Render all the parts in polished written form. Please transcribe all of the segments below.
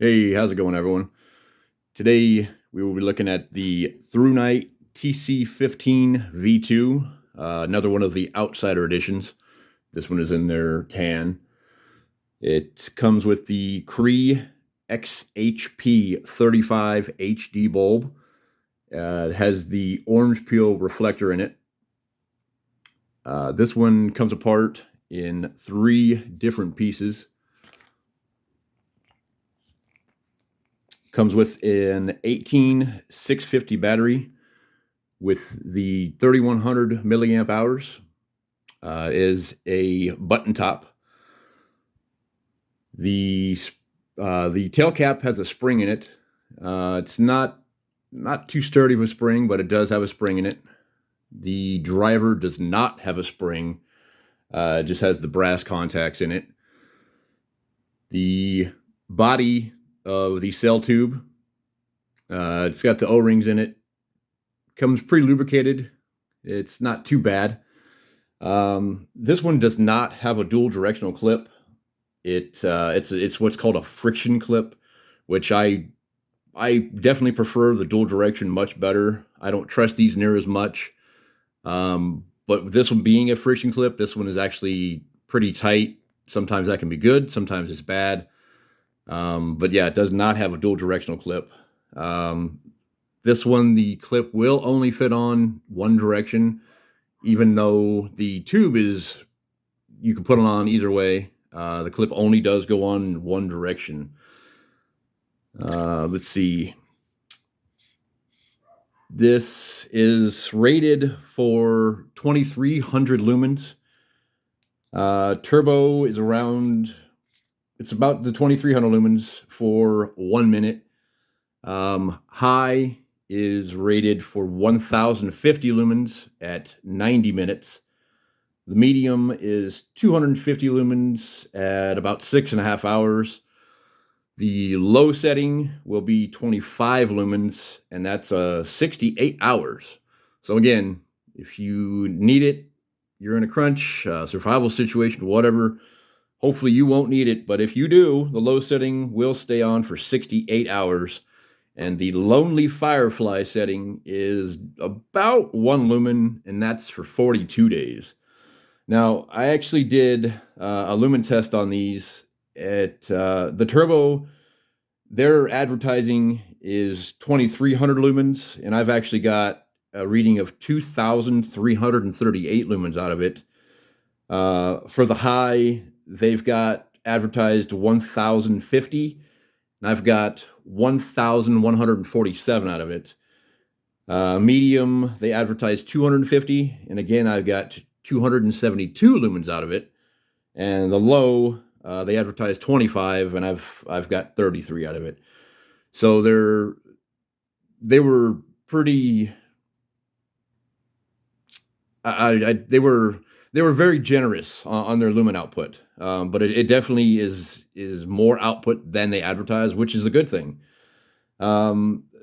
Hey, how's it going, everyone? Today we will be looking at the Thrunite TC15 V2, another one of the Outsider editions. This one is in their tan. It comes with the Cree XHP 35 HD bulb. It has the orange peel reflector in it. This one comes apart in 3 different pieces. Comes with an 18650 battery with the 3100 milliamp hours. Is a button top. The tail cap has a spring in it. It's not too sturdy of a spring, but it does have a spring in it. The driver does not have a spring. It just has the brass contacts in it. The body of the cell tube, it's got the O-rings in it. Comes pre-lubricated. It's not too bad. This one does not have a dual directional clip. It's what's called a friction clip, which I definitely prefer the dual direction much better. I don't trust these near as much. But this one being a friction clip, this one is actually pretty tight. Sometimes that can be good, sometimes it's bad. But yeah, it does not have a dual directional clip. This one, the clip will only fit on one direction, even though the tube is, you can put it on either way. The clip only does go on one direction. Let's see. This is rated for 2300 lumens. Turbo is around, it's about the 2300 lumens for 1 minute. High is rated for 1050 lumens at 90 minutes. The medium is 250 lumens at about 6.5 hours. The low setting will be 25 lumens, and that's 68 hours. So again, if you need it, you're in a crunch, survival situation, whatever, hopefully you won't need it. But if you do, the low setting will stay on for 68 hours. And the Lonely Firefly setting is about 1 lumen, and that's for 42 days. Now, I actually did a lumen test on these. At the Turbo, their advertising is 2300 lumens, and I've actually got a reading of 2338 lumens out of it. For the High, they've got advertised 1050, and I've got 1147 out of it. Medium, they advertise 250, and again, I've got 272 lumens out of it. And the low, they advertise 25, and I've got 33 out of it. So they were pretty. They were very generous on their lumen output, but it definitely is more output than they advertise, which is a good thing.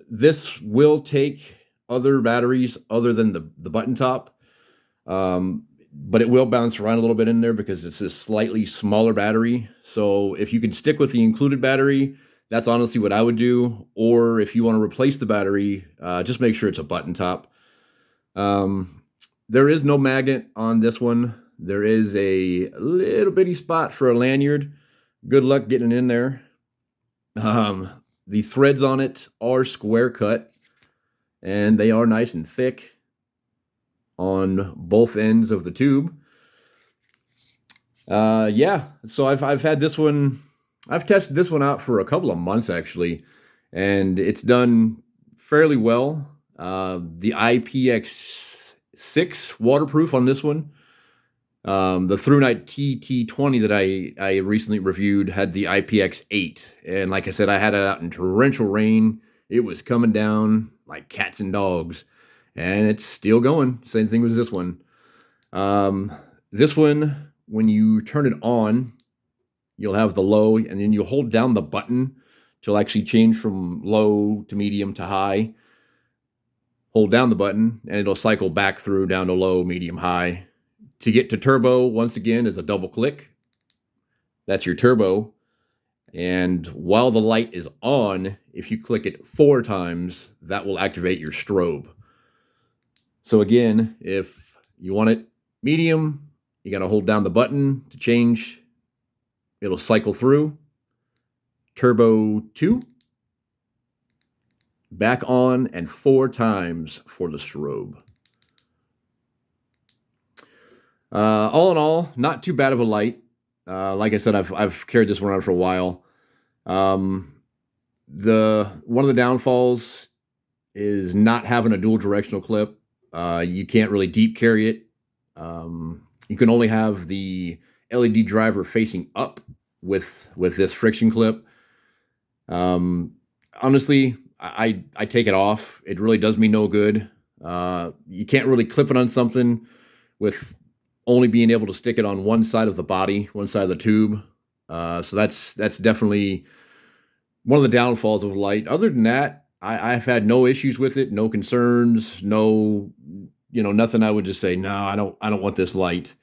This will take other batteries other than the button top, but it will bounce around a little bit in there because it's a slightly smaller battery. So if you can stick with the included battery, that's honestly what I would do. Or if you want to replace the battery, just make sure it's a button top. There is no magnet on this one. There is a little bitty spot for a lanyard. Good luck getting it in there. The threads on it are square cut, and they are nice and thick on both ends of the tube. Yeah, so I've had this one. I've tested this one out for a couple of months actually, and it's done fairly well. The IPX6 waterproof on this one. The Thrunite TT20 that I recently reviewed had the IPX8, and like I said, I had it out in torrential rain. It was coming down like cats and dogs, and it's still going. Same thing with this one. This one, when you turn it on, you'll have the low, and then you hold down the button to actually change from low to medium to high. Hold down the button, and it'll cycle back through down to low, medium, high. To get to turbo, once again, is a double click. That's your turbo. And while the light is on, if you click it 4 times, that will activate your strobe. So again, if you want it medium, you got to hold down the button to change. It'll cycle through. Turbo 2. Back on, and 4 times for the strobe. All in all, not too bad of a light. Like I said, I've carried this one around for a while. One of the downfalls is not having a dual directional clip. You can't really deep carry it. You can only have the LED driver facing up with this friction clip. Honestly, I take it off. It really does me no good. You can't really clip it on something with only being able to stick it on one side of the body, one side of the tube. So that's definitely one of the downfalls of light. Other than that, I've had no issues with it, no concerns, no, nothing I would just say, no, I don't want this light.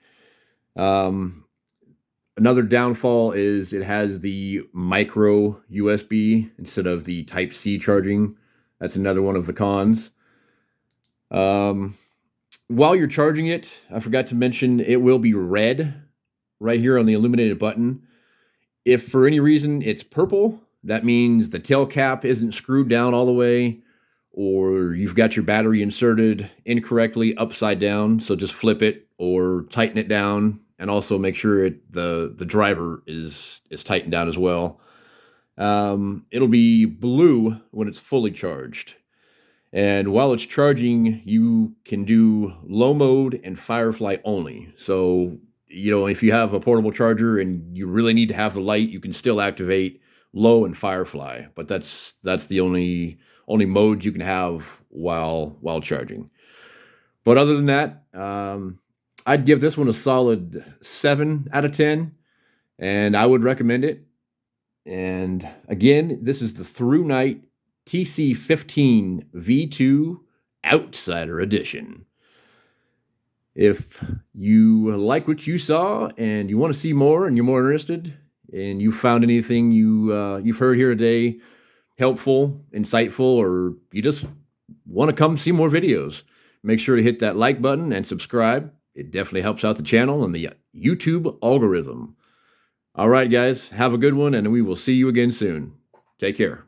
Another downfall is it has the micro USB instead of the Type-C charging. That's another one of the cons. While you're charging it, I forgot to mention it will be red right here on the illuminated button. If for any reason it's purple, that means the tail cap isn't screwed down all the way, or you've got your battery inserted incorrectly upside down. So just flip it or tighten it down, and also make sure the driver is tightened down as well. It'll be blue when it's fully charged. And while it's charging, you can do low mode and Firefly only. So, if you have a portable charger and you really need to have the light, you can still activate low and Firefly. But that's the only mode you can have while charging. But other than that, I'd give this one a solid 7 out of 10, and I would recommend it. And again, this is the Thrunite TC15 V2 Outsider Edition. If you like what you saw and you want to see more and you're more interested, and you found anything you've heard here today helpful, insightful, or you just want to come see more videos, make sure to hit that like button and subscribe. It definitely helps out the channel and the YouTube algorithm. All right, guys, have a good one, and we will see you again soon. Take care.